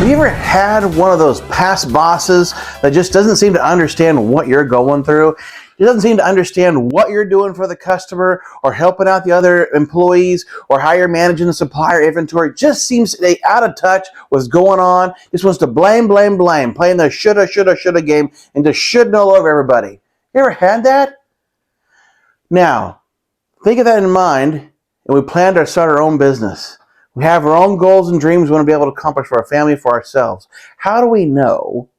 you ever had one of those past bosses that just doesn't seem to understand what you're going through? He doesn't seem to understand what you're doing for the customer or helping out the other employees or how you're managing the supplier inventory. Just seems to be out of touch with what's going on. Just wants to blame, playing the shoulda game and just shouldn't all over everybody. You ever had that? Now, think of that in mind, and we plan to start our own business. We have our own goals and dreams we want to be able to accomplish for our family, for ourselves. How do we know?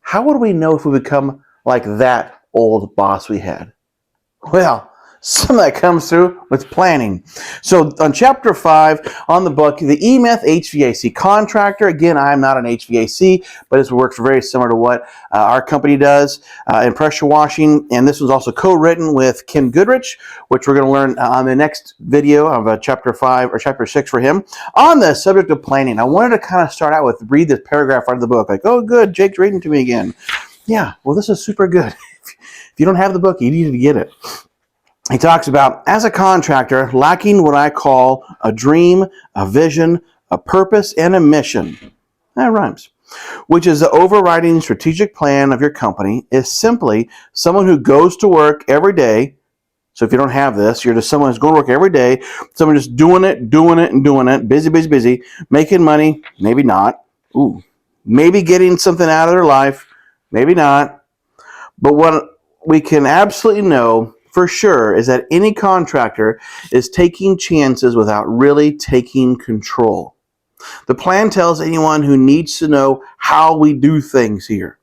How would we know if we become like that old boss we had? Well, some of that comes through with planning. So on chapter 5 on the book, the E-Myth HVAC contractor. Again, I'm not an HVAC, but it works very similar to what our company does in pressure washing. And this was also co-written with Kim Goodrich, which we're going to learn on the next video of chapter 5 or chapter 6 for him on the subject of planning. I wanted to kind of start out with read this paragraph out of the book. Like, oh, good, Jake's reading to me again. Yeah, well, this is super good. If you don't have the book, you need to get it. He talks about, as a contractor, lacking what I call a dream, a vision, a purpose, and a mission. That rhymes. Which is the overriding strategic plan of your company, is simply someone who goes to work every day. So if you don't have this, you're just someone who's going to work every day, someone just doing it, busy, making money, maybe not. Ooh, maybe getting something out of their life, maybe not. But what we can absolutely know for sure is that any contractor is taking chances without really taking control. The plan tells anyone who needs to know how we do things here.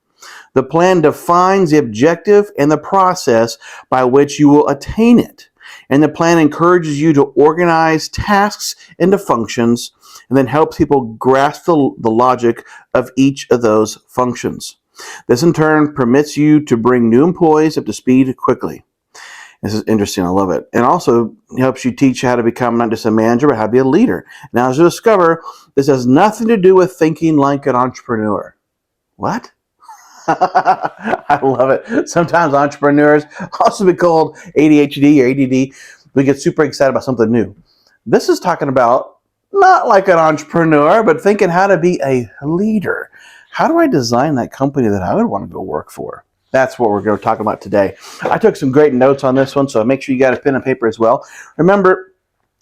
The plan defines the objective and the process by which you will attain it. And the plan encourages you to organize tasks into functions and then helps people grasp the logic of each of those functions. This in turn permits you to bring new employees up to speed quickly. This is interesting. I love it. And also helps you teach how to become not just a manager, but how to be a leader. Now, as you discover, this has nothing to do with thinking like an entrepreneur. What? I love it. Sometimes entrepreneurs, also be called ADHD or ADD, we get super excited about something new. This is talking about not like an entrepreneur, but thinking how to be a leader. How do I design that company that I would want to go work for? That's what we're going to talk about today. I took some great notes on this one, so make sure you got a pen and paper as well. Remember,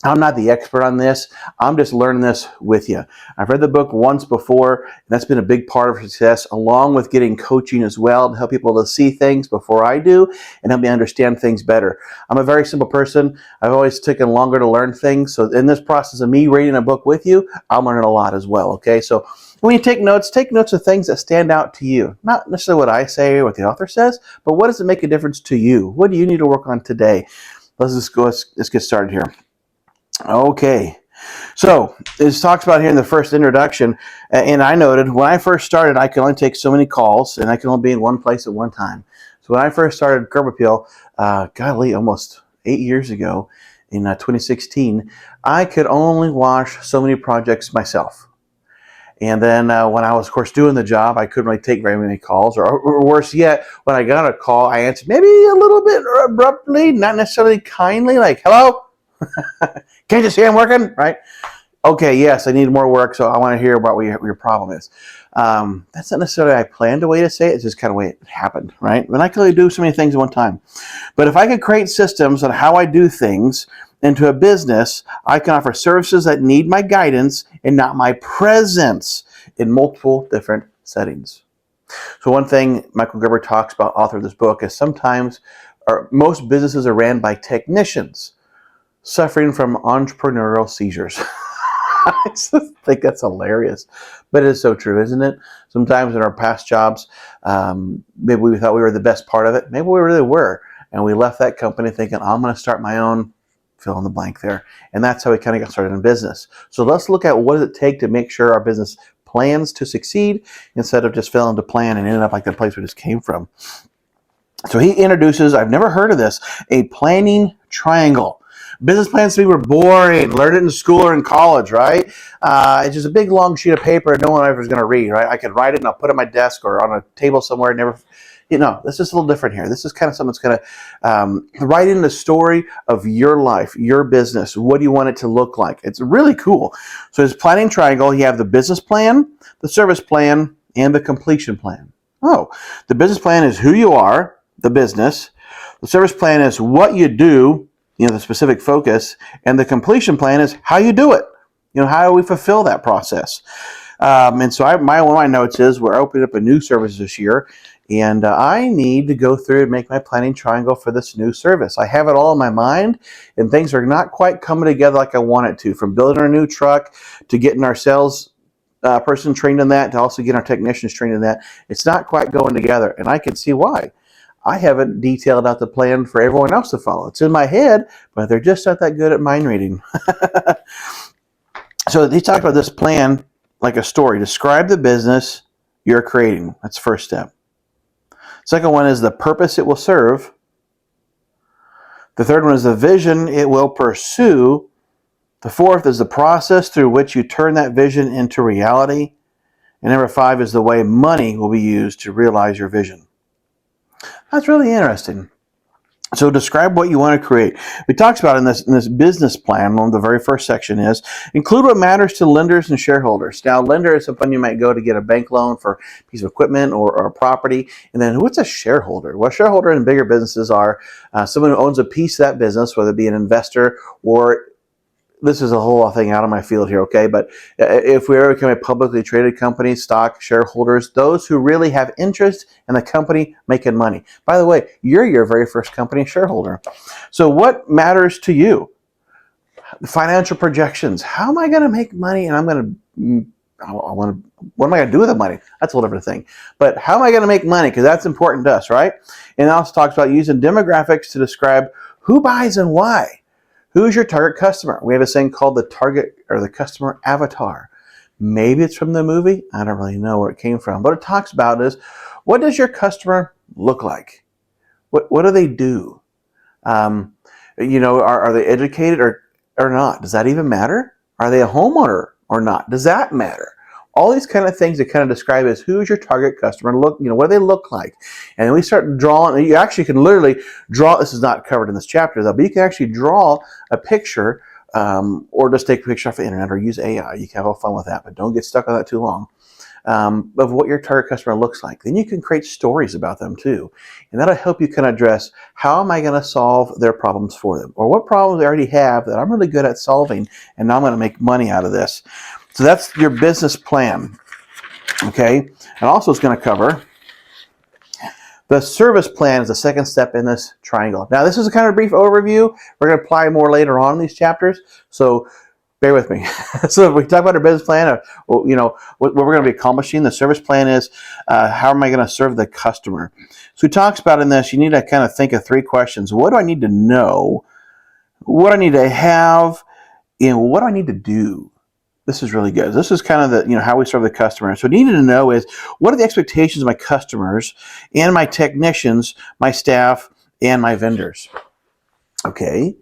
I'm not the expert on this. I'm just learning this with you. I've read the book once before, and that's been a big part of success, along with getting coaching as well to help people to see things before I do and help me understand things better. I'm a very simple person. I've always taken longer to learn things. So in this process of me reading a book with you, I'm learning a lot as well, okay? So when you take notes of things that stand out to you. Not necessarily what I say or what the author says, but what does it make a difference to you? What do you need to work on today? Let's get started here. Okay, so this talks about here in the first introduction, and I noted when I first started, I could only take so many calls, and I could only be in one place at one time. So when I first started Curb Appeal, almost 8 years ago, in 2016, I could only wash so many projects myself. And then when I was, of course, doing the job, I couldn't really take very many calls. Or worse yet, when I got a call, I answered maybe a little bit abruptly, not necessarily kindly, like, hello? Can't you see I'm working? Right? Okay, yes, I need more work, so I want to hear about what your problem is. That's not necessarily I planned a way to say it. It's just kind of the way it happened, right? And I could only do so many things at one time. But if I could create systems on how I do things into a business, I can offer services that need my guidance and not my presence in multiple different settings. So one thing Michael Gerber talks about, author of this book, is most businesses are ran by technicians suffering from entrepreneurial seizures. I just think that's hilarious, but it is so true, isn't it? Sometimes in our past jobs, maybe we thought we were the best part of it. Maybe we really were, and we left that company thinking, I'm going to start my own, fill in the blank there. And that's how we kind of got started in business. So let's look at what does it take to make sure our business plans to succeed instead of just failing to plan and ending up like the place we just came from. So he introduces, I've never heard of this, a planning triangle. Business plans to me were boring. Learned it in school or in college, right? It's just a big long sheet of paper no one ever is going to read, right? I could write it and I'll put it on my desk or on a table somewhere, never This is a little different here. This is kind of something that's going to write in the story of your life, your business. What do you want it to look like? It's really cool. So his planning triangle, you have the business plan, the service plan, and the completion plan. Oh, the business plan is who you are, the business. The service plan is what you do, the specific focus. And the completion plan is how you do it. How do we fulfill that process? And so one of my notes is we're opening up a new service this year, and I need to go through and make my planning triangle for this new service. I have it all in my mind, and things are not quite coming together like I want it to, from building our new truck to getting our sales person trained in that to also getting our technicians trained in that. It's not quite going together, and I can see why. I haven't detailed out the plan for everyone else to follow. It's in my head, but they're just not that good at mind reading. So he talked about this plan like a story. Describe the business you're creating. That's the first step. Second one is the purpose it will serve. The third one is the vision it will pursue. The fourth is the process through which you turn that vision into reality. And number 5 is the way money will be used to realize your vision. That's really interesting. So describe what you want to create. It talks about in this business plan, one of the very first section is, include what matters to lenders and shareholders. Now, lender is someone you might go to get a bank loan for a piece of equipment or a property. And then what's a shareholder? Well, a shareholder in bigger businesses are someone who owns a piece of that business, whether it be an investor or, this is a whole thing out of my field here, okay? But if we ever become a publicly traded company, stock shareholders, those who really have interest in the company making money. By the way, you're your very first company shareholder. So what matters to you? Financial projections. How am I going to make money? And what am I going to do with the money? That's a whole different thing. But how am I going to make money? Because that's important to us, right? And it also talks about using demographics to describe who buys and why. Who's your target customer? We have a saying called the target or the customer avatar. Maybe it's from the movie. I don't really know where it came from. What it talks about is, what does your customer look like? What do they do? Are they educated or not? Does that even matter? Are they a homeowner or not? Does that matter? All these kind of things that kind of describe as who's your target customer, what do they look like? And then we start drawing, you actually can literally draw, this is not covered in this chapter though, but you can actually draw a picture or just take a picture off the internet or use AI. You can have fun with that, but don't get stuck on that too long. Of what your target customer looks like. Then you can create stories about them too. And that'll help you kind of address, how am I going to solve their problems for them? Or what problems they already have that I'm really good at solving, and now I'm going to make money out of this. So that's your business plan. Okay? And also it's going to cover the service plan is the second step in this triangle. Now this is a kind of brief overview. We're going to apply more later on in these chapters. So bear with me. So if we talk about our business plan, what we're going to be accomplishing, the service plan is how am I going to serve the customer? So he talks about in this, you need to kind of think of 3 questions. What do I need to know? What do I need to have? And what do I need to do? This is really good. This is kind of the, how we serve the customer. So what I needed to know is, what are the expectations of my customers and my technicians, my staff, and my vendors? Okay,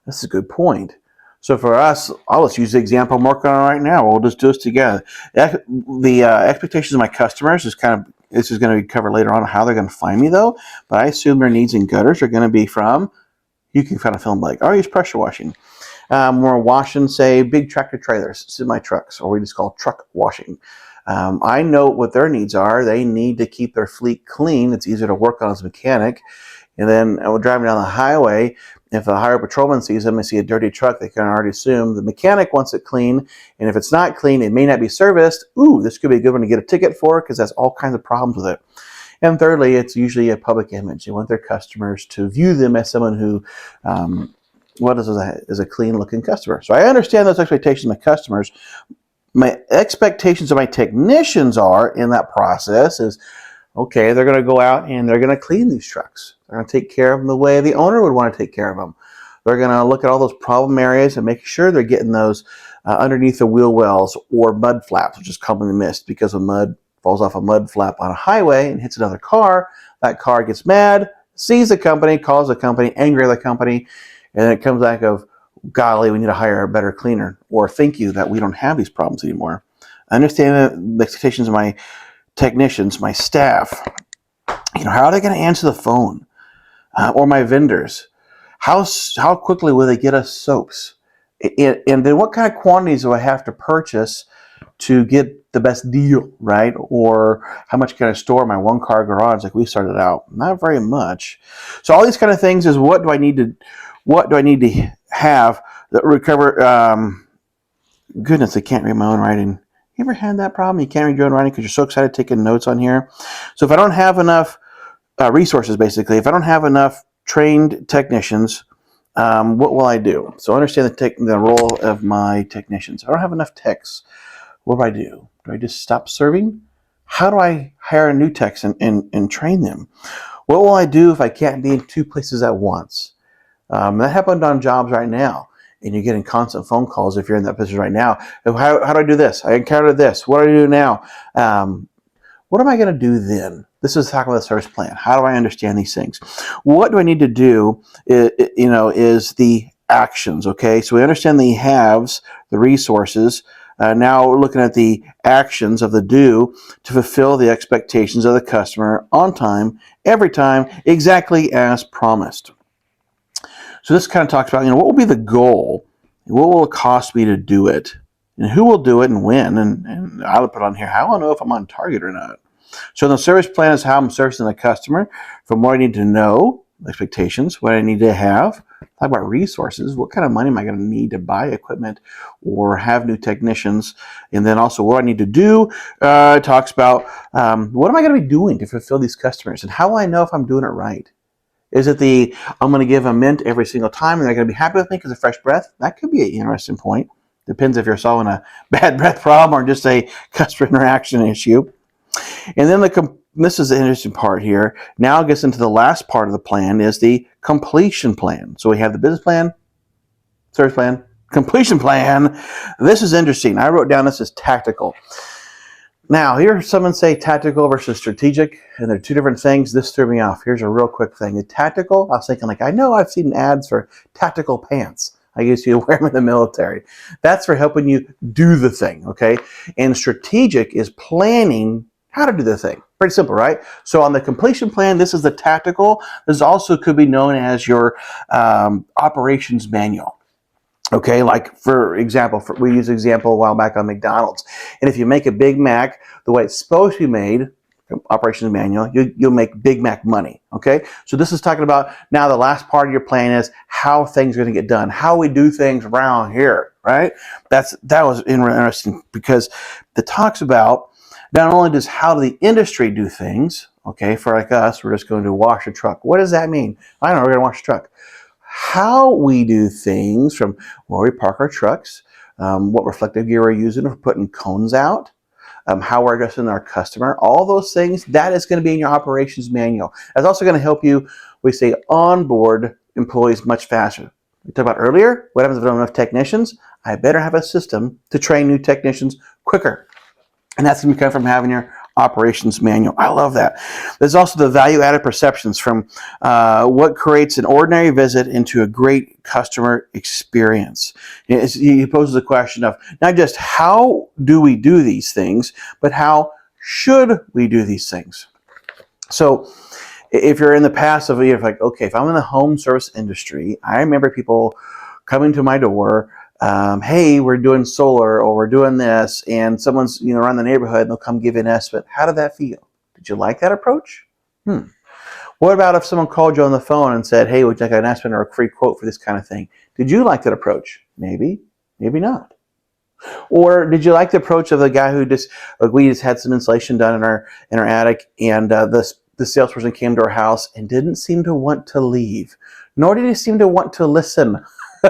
this is a good point. So for us, I'll just use the example I'm working on right now. We'll just do this together. The expectations of my customers this is going to be covered later on how they're going to find me though. But I assume their needs and gutters are going to be from, you can kind of fill in blank. I'll use pressure washing. We're washing, say, big tractor trailers, semi trucks, or we just call truck washing. I know what their needs are. They need to keep their fleet clean. It's easier to work on as a mechanic. And then we're driving down the highway. If a highway patrolman sees them and see a dirty truck, they can already assume the mechanic wants it clean. And if it's not clean, it may not be serviced. Ooh, this could be a good one to get a ticket for, because that's all kinds of problems with it. And thirdly, it's usually a public image. They want their customers to view them as someone who is a clean-looking customer. So I understand those expectations of my customers. My expectations of my technicians are in that process is, okay, they're going to go out and they're going to clean these trucks. They're going to take care of them the way the owner would want to take care of them. They're going to look at all those problem areas and make sure they're getting those underneath the wheel wells or mud flaps, which is commonly missed because when mud falls off a mud flap on a highway and hits another car, that car gets mad, sees the company, calls the company, angry at the company, and then it comes back of, golly, we need to hire a better cleaner, or thank you that we don't have these problems anymore. I understand the expectations of my technicians, my staff. How are they going to answer the phone? Or my vendors? How quickly will they get us soaps? And then what kind of quantities do I have to purchase to get the best deal, right? Or how much can I store in my one car garage like we started out? Not very much. So all these kind of things is what do I need to have that recover? Goodness, I can't read my own writing. You ever had that problem? You can't read your own writing because you're so excited taking notes on here. So if I don't have enough resources, basically, if I don't have enough trained technicians, what will I do? So understand the role of my technicians. If I don't have enough techs, what do I do? Do I just stop serving? How do I hire new techs and train them? What will I do if I can't be in two places at once? That happened on jobs right now, and you're getting constant phone calls if you're in that position right now. How do I do this? I encountered this. What do I do now? What am I going to do then? This is talking about the service plan. How do I understand these things? What do I need to do? Is the actions. Okay, so we understand the haves, the resources. Now we're looking at the actions of the do to fulfill the expectations of the customer on time, every time, exactly as promised. So this kind of talks about, what will be the goal? What will it cost me to do it? And who will do it and when? And I would put on here, how will I know if I'm on target or not? So the service plan is how I'm servicing the customer, from what I need to know, expectations, what I need to have. Talk about resources. What kind of money am I going to need to buy equipment or have new technicians? And then also what I need to do. It talks about what am I going to be doing to fulfill these customers? And how will I know if I'm doing it right? Is it I'm going to give them mint every single time and they're going to be happy with me because of fresh breath? That could be an interesting point. Depends if you're solving a bad breath problem or just a customer interaction issue. And then this is the interesting part here. Now it gets into the last part of the plan is the completion plan. So we have the business plan, service plan, completion plan. This is interesting. I wrote down this as tactical. Now, here's someone say tactical versus strategic, and they're two different things. This threw me off. Here's a real quick thing. The tactical, I was thinking I know I've seen ads for tactical pants. I used to wear them in the military. That's for helping you do the thing, okay? And strategic is planning how to do the thing. Pretty simple, right? So on the completion plan, this is the tactical. This also could be known as your operations manual. Okay, like for example, we used an example a while back on McDonald's. And if you make a Big Mac the way it's supposed to be made, operations manual, you'll make Big Mac money. Okay, so this is talking about now the last part of your plan is how things are going to get done, how we do things around here, right? That was interesting because it talks about not only does how the industry do things. Okay, for like us, we're just going to wash a truck. What does that mean? I don't know, we're going to wash a truck. How we do things, from where we park our trucks, what reflective gear we're using, if we're putting cones out, how we're addressing our customer, all those things, that is going to be in your operations manual. That's also going to help you, we say, onboard employees much faster. We talked about earlier, what happens if I don't have enough technicians? I better have a system to train new technicians quicker. And that's going to come from having your operations manual. I love that. There's also the value-added perceptions, from what creates an ordinary visit into a great customer experience. He poses the question of not just how do we do these things, but how should we do these things? So if you're in the past of, you're like, okay, if I'm in the home service industry, I remember people coming to my door, hey, we're doing solar, or we're doing this, and someone's around the neighborhood and they'll come give you an estimate. How did that feel? Did you like that approach? What about if someone called you on the phone and said, hey, would you like an estimate or a free quote for this kind of thing? Did you like that approach? Maybe, maybe not. Or did you like the approach of the guy who we just had some insulation done in our attic, and the salesperson came to our house and didn't seem to want to leave, nor did he seem to want to listen.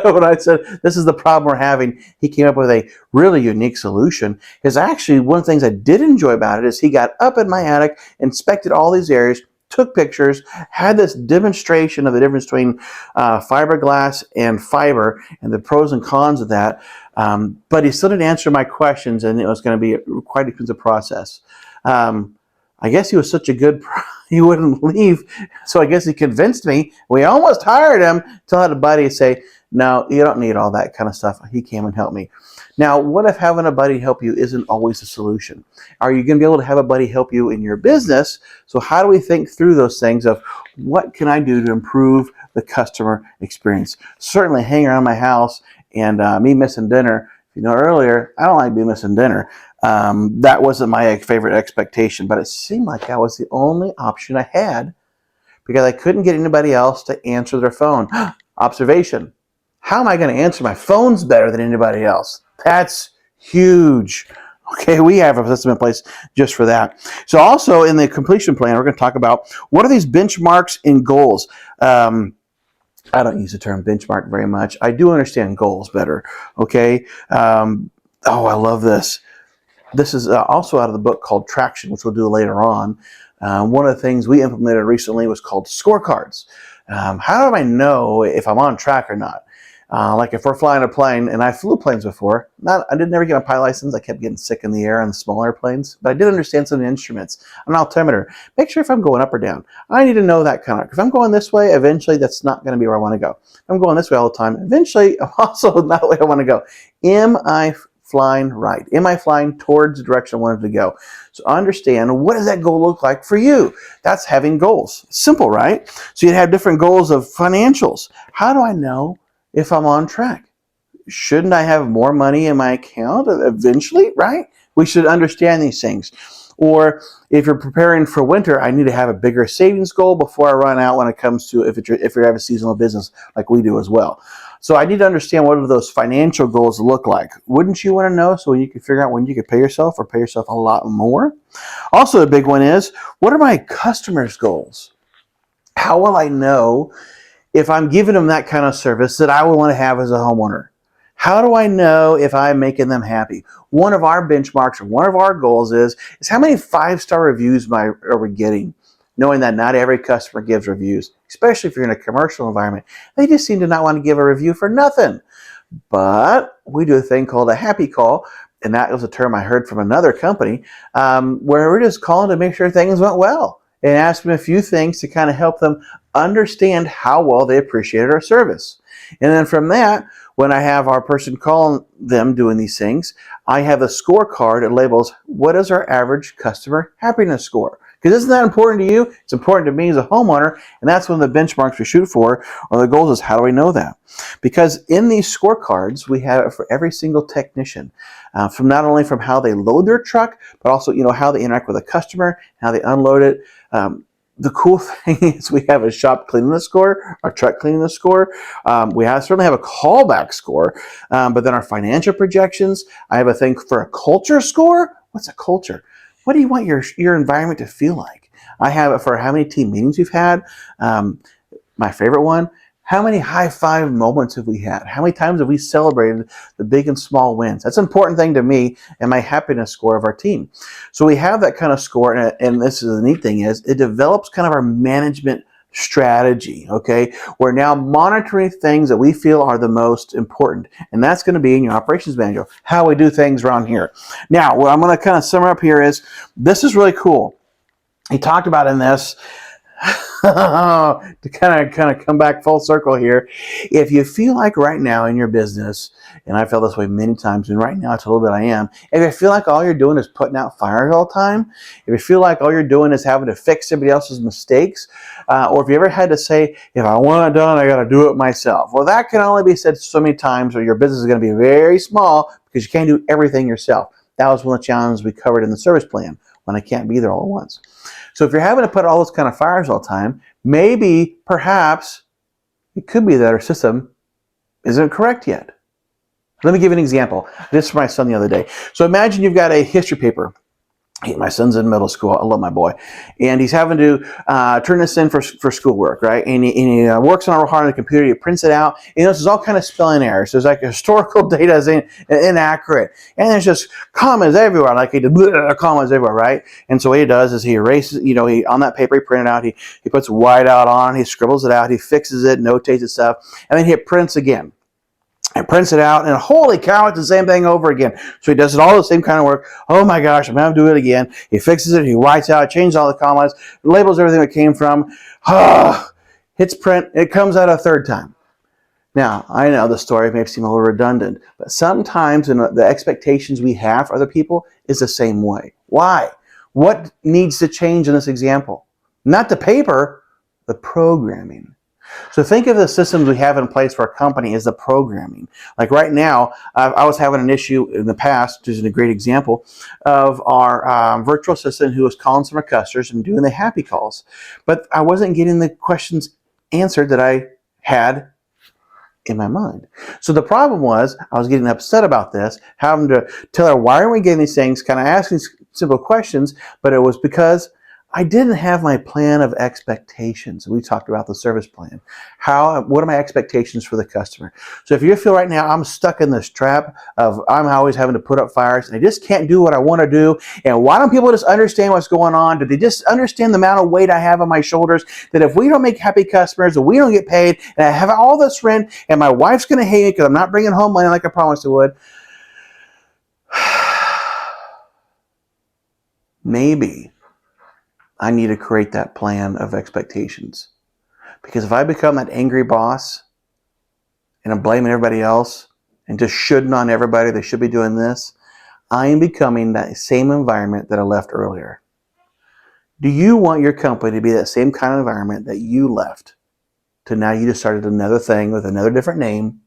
When I said, this is the problem we're having, he came up with a really unique solution. Because actually, one of the things I did enjoy about it is he got up in my attic, inspected all these areas, took pictures, had this demonstration of the difference between fiberglass and fiber and the pros and cons of that. But he still didn't answer my questions, and it was going to be quite an expensive process. I guess he was such a good he wouldn't leave. So I guess he convinced me. We almost hired him until I had a buddy say, No, you don't need all that kind of stuff. He came and helped me. Now, what if having a buddy help you isn't always a solution? Are you going to be able to have a buddy help you in your business? So how do we think through those things of what can I do to improve the customer experience? Certainly hanging around my house and me missing dinner. If you know earlier, I don't like being missing dinner. That wasn't my favorite expectation, but it seemed like that was the only option I had because I couldn't get anybody else to answer their phone. Observation. How am I going to answer my phones better than anybody else? That's huge. Okay, we have a system in place just for that. So also in the completion plan, we're going to talk about what are these benchmarks and goals. I don't use the term benchmark very much. I do understand goals better. Okay. I love this. This is also out of the book called Traction, which we'll do later on. One of the things we implemented recently was called scorecards. How do I know if I'm on track or not? Like if we're flying a plane, and I flew planes before. I didn't never get my pilot license. I kept getting sick in the air on the small airplanes, but I did understand some of the instruments. An altimeter. Make sure if I'm going up or down. I need to know that kind of. If I'm going this way, eventually that's not going to be where I want to go. If I'm going this way all the time, eventually I'm also not the way I want to go. Am I flying right? Am I flying towards the direction I wanted to go? So understand, what does that goal look like for you? That's having goals. Simple, right? So you have different goals of financials. How do I know if I'm on track? Shouldn't I have more money in my account eventually, right? We should understand these things. Or if you're preparing for winter, I need to have a bigger savings goal before I run out when it comes to if you have a seasonal business like we do as well. So I need to understand what do those financial goals look like. Wouldn't you want to know so you can figure out when you could pay yourself or pay yourself a lot more? Also, a big one is, what are my customers' goals? How will I know if I'm giving them that kind of service that I would want to have as a homeowner? How do I know if I'm making them happy? One of our benchmarks or one of our goals is how many 5-star reviews are we getting? Knowing that not every customer gives reviews, especially if you're in a commercial environment. They just seem to not want to give a review for nothing. But we do a thing called a happy call, and that was a term I heard from another company, where we're just calling to make sure things went well and ask them a few things to kind of help them understand how well they appreciated our service. And then from that, when I have our person calling them doing these things, I have a scorecard that labels what is our average customer happiness score. Because isn't that important to you? It's important to me as a homeowner, and that's one of the benchmarks we shoot for, or the goals is how do I know that? Because in these scorecards, we have it for every single technician, from not only from how they load their truck, but also how they interact with a customer, how they unload it. The cool thing is we have a shop cleanliness score, our truck cleanliness score. We certainly have a callback score, but then our financial projections. I have a thing for a culture score. What's a culture? What do you want your environment to feel like? I have it for how many team meetings we've had. My favorite one, how many high five moments have we had? How many times have we celebrated the big and small wins? That's an important thing to me and my happiness score of our team. So we have that kind of score, and this is the neat thing is it develops kind of our management strategy, okay? We're now monitoring things that we feel are the most important, and that's going to be in your operations manual, how we do things around here. Now, what I'm going to kind of sum up here is, this is really cool. He talked about in this, to kind of come back full circle here, if you feel like right now in your business, and I felt this way many times, and right now it's a little bit I am, if you feel like all you're doing is putting out fires all the time, if you feel like all you're doing is having to fix somebody else's mistakes, or if you ever had to say, if I want it done, I got to do it myself. Well, that can only be said so many times, or your business is going to be very small because you can't do everything yourself. That was one of the challenges we covered in the service plan, when I can't be there all at once. So if you're having to put all those kind of fires all the time, maybe, perhaps, it could be that our system isn't correct yet. Let me give you an example. This for my son the other day. So imagine you've got a history paper. My son's in middle school. I love my boy. And he's having to turn this in for schoolwork, right? And he works on it real hard on the computer. He prints it out. And there's all kind of spelling errors. There's like historical data is inaccurate. And there's just commas everywhere. Like he did commas everywhere, right? And so what he does is he erases, on that paper he printed out, he puts white out on, he scribbles it out, he fixes it, notates it stuff, and then he hit prints again. And prints it out, and holy cow, it's the same thing over again. So he does it all the same kind of work. Oh my gosh, I'm going to do it again. He fixes it, he whites out, changes all the commas, labels everything it came from. Hits print, it comes out a third time. Now, I know the story may seem a little redundant, but sometimes the expectations we have for other people is the same way. Why? What needs to change in this example? Not the paper, the programming. So think of the systems we have in place for a company as the programming. Like right now, I was having an issue in the past, which is a great example, of our virtual assistant who was calling some of our customers and doing the happy calls. But I wasn't getting the questions answered that I had in my mind. So the problem was I was getting upset about this, having to tell her, why aren't we getting these things, kind of asking simple questions, but it was because I didn't have my plan of expectations. We talked about the service plan. What are my expectations for the customer? So if you feel right now I'm stuck in this trap of I'm always having to put up fires and I just can't do what I want to do, and why don't people just understand what's going on? Do they just understand the amount of weight I have on my shoulders, that if we don't make happy customers and we don't get paid and I have all this rent and my wife's going to hate me because I'm not bringing home money like I promised I would? Maybe I need to create that plan of expectations. Because if I become that angry boss and I'm blaming everybody else and just shoulding on everybody, they should be doing this, I am becoming that same environment that I left earlier. Do you want your company to be that same kind of environment that you left? To now you just started another thing with another different name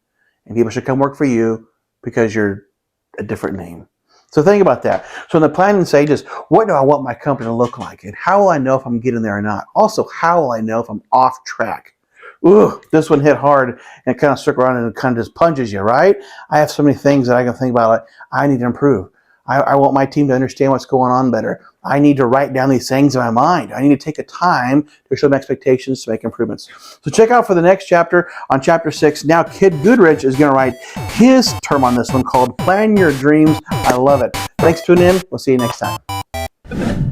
and people should come work for you because you're a different name. So think about that. So in the planning stages, what do I want my company to look like? And how will I know if I'm getting there or not? Also, how will I know if I'm off track? Ooh, this one hit hard and it kind of stuck around and it kind of just punches you, right? I have so many things that I can think about. Like, I need to improve. I want my team to understand what's going on better. I need to write down these things in my mind. I need to take a time to show them expectations to make improvements. So check out for the next chapter on chapter 6. Now Kid Goodrich is going to write his term on this one called Plan Your Dreams. I love it. Thanks for tuning in. We'll see you next time.